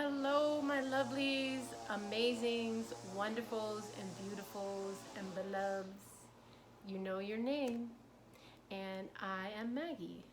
Hello, my lovelies, amazings, wonderfuls, and beautifuls, and beloveds. You know your name, and I am Maggie.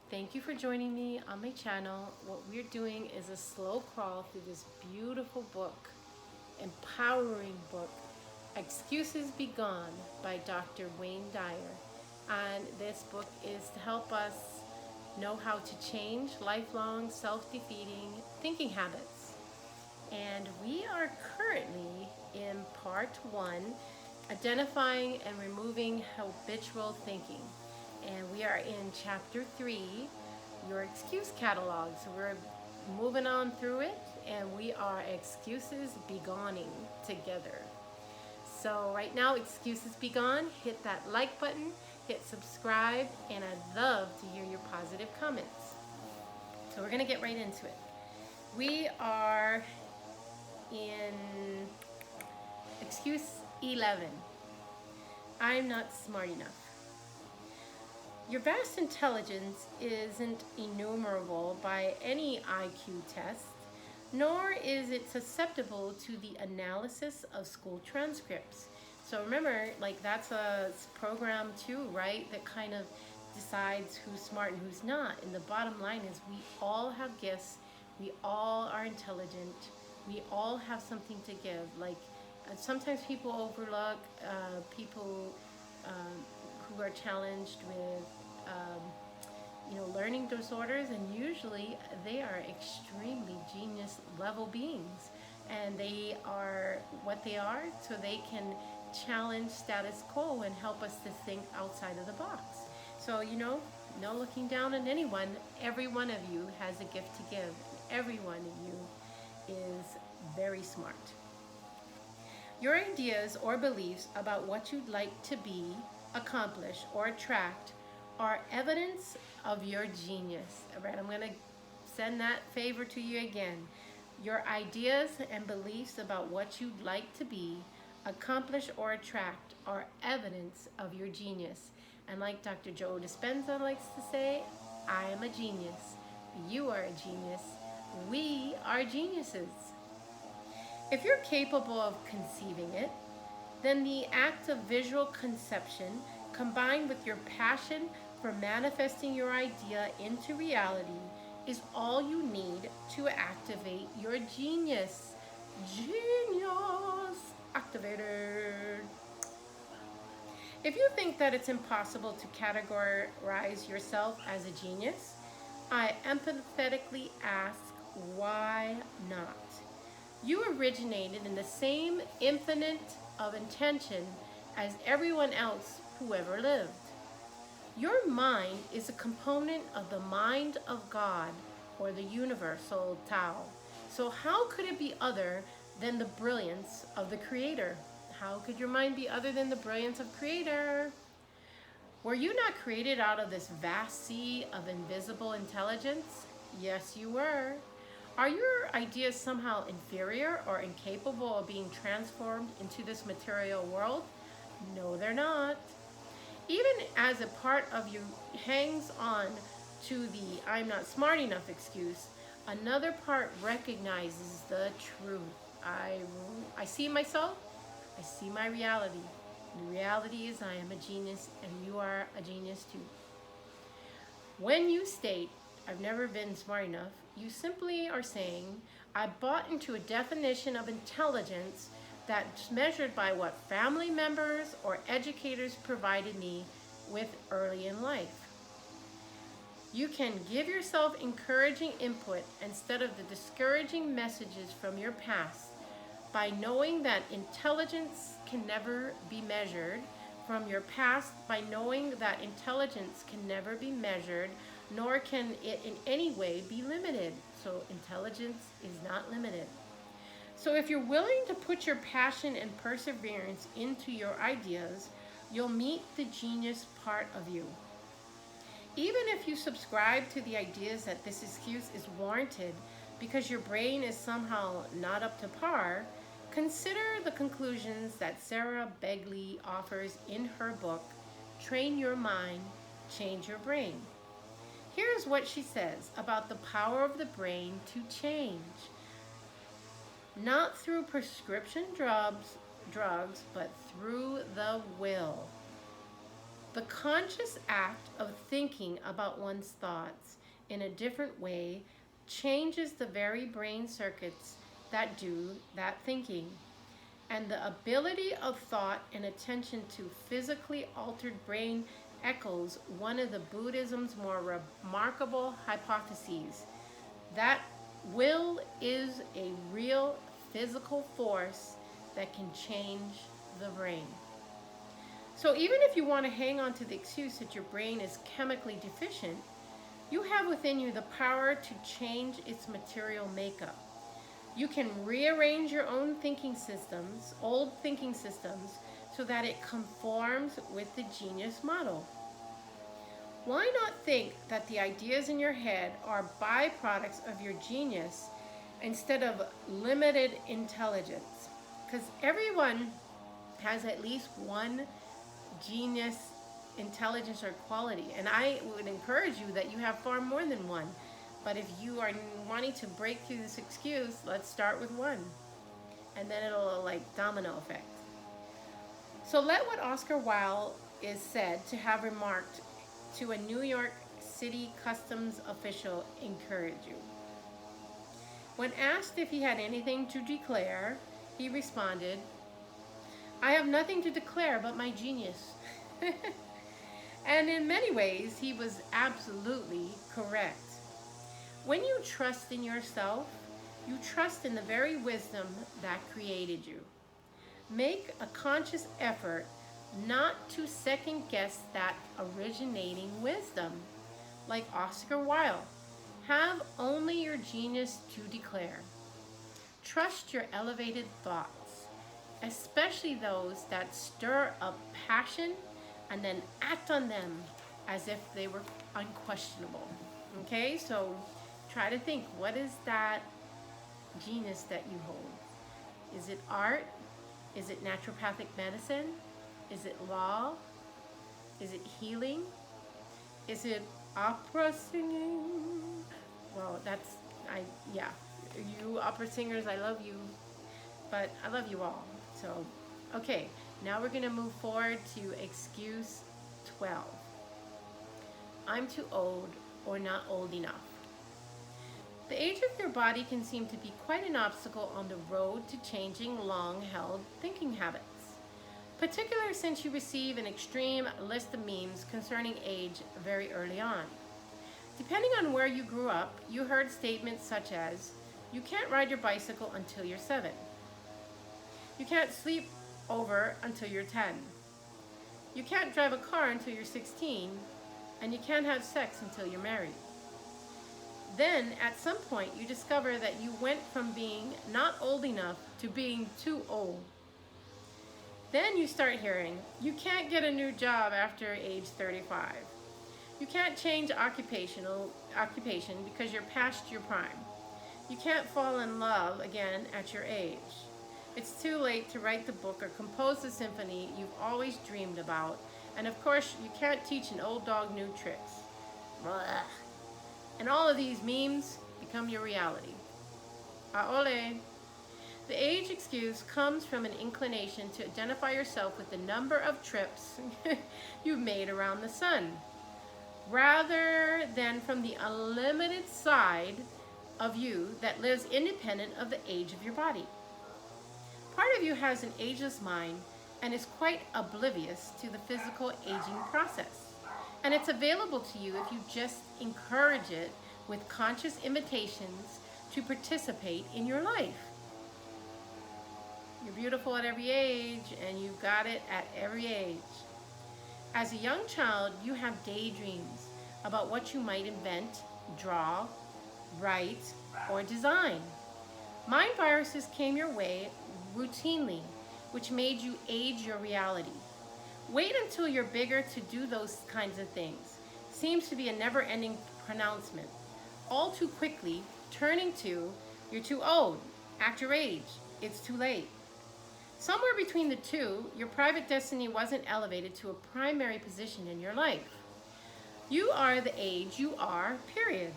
Thank you for joining me on my channel. What we're doing is a slow crawl through this beautiful book, empowering book, Excuses Be Gone by Dr. Wayne Dyer. And this book is to help us know how to change lifelong self-defeating thinking habits. And we are currently in part 1, identifying and removing habitual thinking. And we are in chapter 3, your excuse catalog. So we're moving on through it, and we are excuses begoning together. So right now, excuses be gone. Hit that like button, hit subscribe, and I'd love to hear your positive comments. So we're gonna get right into it. We are in excuse 11. I'm not smart enough. Your vast intelligence isn't enumerable by any IQ test, nor is it susceptible to the analysis of school transcripts. So remember, like that's a program too, right? That kind of decides who's smart and who's not. And the bottom line is we all have gifts. We all are intelligent. We all have something to give. Like sometimes people overlook people who are challenged with learning disorders, and usually they are extremely genius level beings, and they are what they are so they can challenge status quo and help us to think outside of the box. So no looking down on anyone. Every one of you has a gift to give. Every one of you is very smart. Your ideas or beliefs about what you'd like to be, accomplish, or attract are evidence of your genius. All right, I'm going to send that favor to you again. Your ideas and beliefs about what you'd like to be, accomplish, or attract are evidence of your genius. And like Dr. Joe Dispenza likes to say, I am a genius. You are a genius. We are geniuses. If you're capable of conceiving it, then the act of visual conception combined with your passion for manifesting your idea into reality is all you need to activate your genius. Genius activated. If you think that it's impossible to categorize yourself as a genius, I empathetically ask, why not? You originated in the same infinite of intention as everyone else who ever lived. Your mind is a component of the mind of God, or the universal Tao. So how could it be other than the brilliance of the Creator? How could your mind be other than the brilliance of Creator? Were you not created out of this vast sea of invisible intelligence? Yes, you were. Are your ideas somehow inferior or incapable of being transformed into this material world? No, they're not. Even as a part of you hangs on to the I'm not smart enough excuse, another part recognizes the truth. I see myself, I see my reality. The reality is I am a genius, and you are a genius too. When you state, I've never been smart enough, you simply are saying, I bought into a definition of intelligence that's measured by what family members or educators provided me with early in life. You can give yourself encouraging input instead of the discouraging messages from your past by knowing that intelligence can never be measured from your past, by knowing that intelligence can never be measured, nor can it in any way be limited. So intelligence is not limited. So if you're willing to put your passion and perseverance into your ideas, you'll meet the genius part of you. Even if you subscribe to the ideas that this excuse is warranted because your brain is somehow not up to par, consider the conclusions that Sarah Begley offers in her book, Train Your Mind, Change Your Brain. Here's what she says about the power of the brain to change. not through prescription drugs, but through the will. The conscious act of thinking about one's thoughts in a different way changes the very brain circuits that do that thinking. And the ability of thought and attention to physically altered brain echoes one of the Buddhism's more remarkable hypotheses, that will is a real physical force that can change the brain. So even if you want to hang on to the excuse that your brain is chemically deficient, you have within you the power to change its material makeup. You can rearrange your own thinking systems, old thinking systems, so that it conforms with the genius model. Why not think that the ideas in your head are byproducts of your genius instead of limited intelligence? Because everyone has at least one genius, intelligence, or quality. And I would encourage you that you have far more than one. But if you are wanting to break through this excuse, let's start with one. And then it'll like domino effect. So let what Oscar Wilde is said to have remarked to a New York City customs official encourage you. When asked if he had anything to declare, he responded, "I have nothing to declare but my genius." And in many ways, he was absolutely correct. When you trust in yourself, you trust in the very wisdom that created you. Make a conscious effort not to second guess that originating wisdom. Like Oscar Wilde, have only your genius to declare. Trust your elevated thoughts, especially those that stir up passion, and then act on them as if they were unquestionable. Okay, so try to think, what is that genius that you hold? Is it art? Is it naturopathic medicine? Is it law? Is it healing? Is it opera singing? Well, yeah. You opera singers, I love you, but I love you all. So, okay, now we're going to move forward to excuse 12. I'm too old or not old enough. The age of your body can seem to be quite an obstacle on the road to changing long-held thinking habits, particularly since you receive an extreme list of memes concerning age very early on. Depending on where you grew up, you heard statements such as, "You can't ride your bicycle until you're 7. You can't sleep over until you're 10. You can't drive a car until you're 16, and you can't have sex until you're married." Then, at some point, you discover that you went from being not old enough to being too old. Then you start hearing, "You can't get a new job after age 35. You can't change occupation because you're past your prime. You can't fall in love again at your age. It's too late to write the book or compose the symphony you've always dreamed about. And of course, you can't teach an old dog new tricks." Blah. And all of these memes become your reality. Aole. The age excuse comes from an inclination to identify yourself with the number of trips you've made around the sun, rather than from the unlimited side of you that lives independent of the age of your body. Part of you has an ageless mind and is quite oblivious to the physical aging process. And it's available to you if you just encourage it with conscious invitations to participate in your life. You're beautiful at every age, and you've got it at every age. As a young child, you have daydreams about what you might invent, draw, write, or design. Mind viruses came your way routinely, which made you age your reality. Wait until you're bigger to do those kinds of things. Seems to be a never-ending pronouncement. All too quickly, turning to, "You're too old. Act your age. It's too late." Somewhere between the two, your private destiny wasn't elevated to a primary position in your life. You are the age you are, period.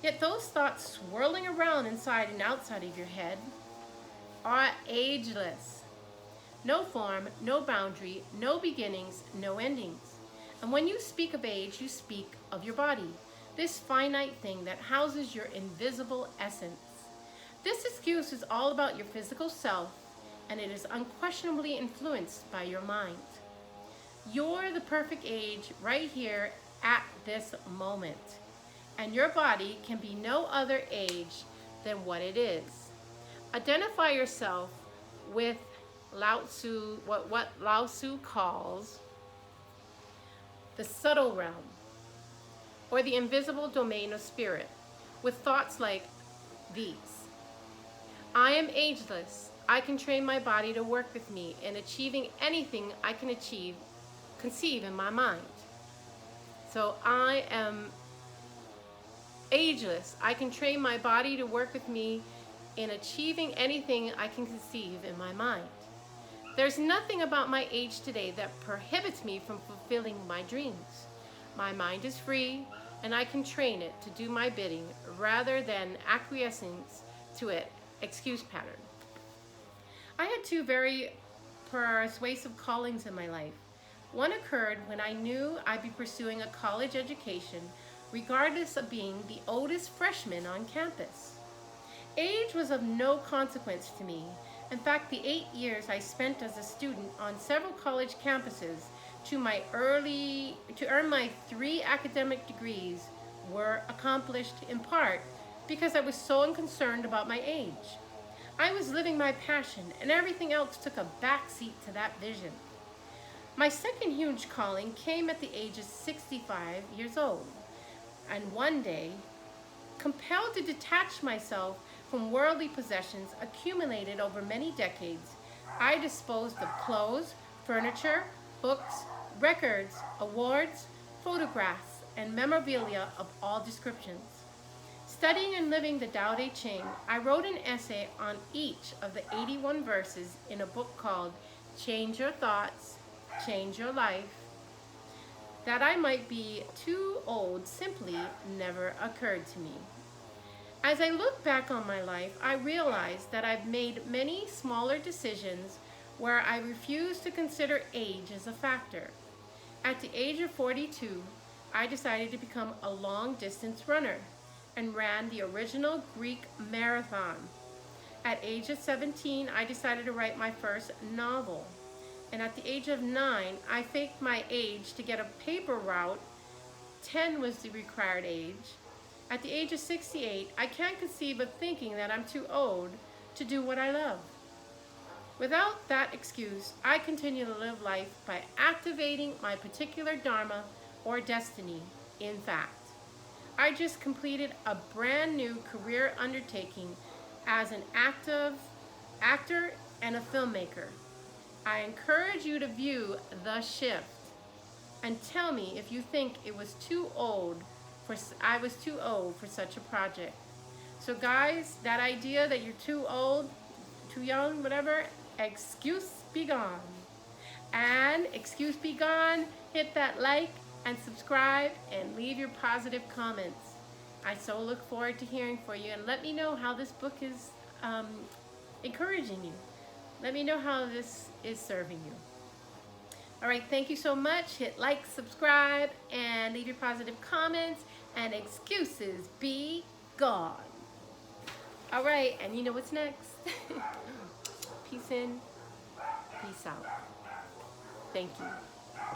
Yet those thoughts swirling around inside and outside of your head, are ageless. No form, no boundary, no beginnings, no endings. And when you speak of age, you speak of your body, this finite thing that houses your invisible essence. This excuse is all about your physical self, and it is unquestionably influenced by your mind. You're the perfect age right here at this moment, and your body can be no other age than what it is. Identify yourself with Lao Tzu, what Lao Tzu calls the subtle realm, or the invisible domain of spirit, with thoughts like these. I am ageless. I can train my body to work with me in achieving anything I can conceive in my mind. So I am ageless. I can train my body to work with me in achieving anything I can conceive in my mind. There's nothing about my age today that prohibits me from fulfilling my dreams. My mind is free, and I can train it to do my bidding rather than acquiescence to an excuse pattern. I had two very persuasive callings in my life. One occurred when I knew I'd be pursuing a college education, regardless of being the oldest freshman on campus. Age was of no consequence to me. In fact, the 8 years I spent as a student on several college campuses to earn my 3 academic degrees were accomplished in part because I was so unconcerned about my age. I was living my passion, and everything else took a backseat to that vision. My second huge calling came at the age of 65 years old, and one day, compelled to detach myself from worldly possessions accumulated over many decades, I disposed of clothes, furniture, books, records, awards, photographs, and memorabilia of all descriptions. Studying and living the Tao Te Ching, I wrote an essay on each of the 81 verses in a book called Change Your Thoughts, Change Your Life. That I might be too old simply never occurred to me. As I look back on my life, I realize that I've made many smaller decisions where I refuse to consider age as a factor. At the age of 42, I decided to become a long-distance runner and ran the original Greek marathon. At age of 17, I decided to write my first novel. And at the age of 9, I faked my age to get a paper route. 10 was the required age. At the age of 68, I can't conceive of thinking that I'm too old to do what I love. Without that excuse, I continue to live life by activating my particular dharma or destiny. In fact, I just completed a brand new career undertaking as an actor and a filmmaker. I encourage you to view The Shift and tell me if you think I was too old for such a project. So guys, that idea that you're too old, too young, whatever, excuse be gone. And excuse be gone, hit that like and subscribe and leave your positive comments. I so look forward to hearing from you, and let me know how this book is encouraging you. Let me know how this is serving you. All right, thank you so much. Hit like, subscribe, and leave your positive comments, and excuses be gone. All right, and you know what's next. Peace in, peace out. Thank you.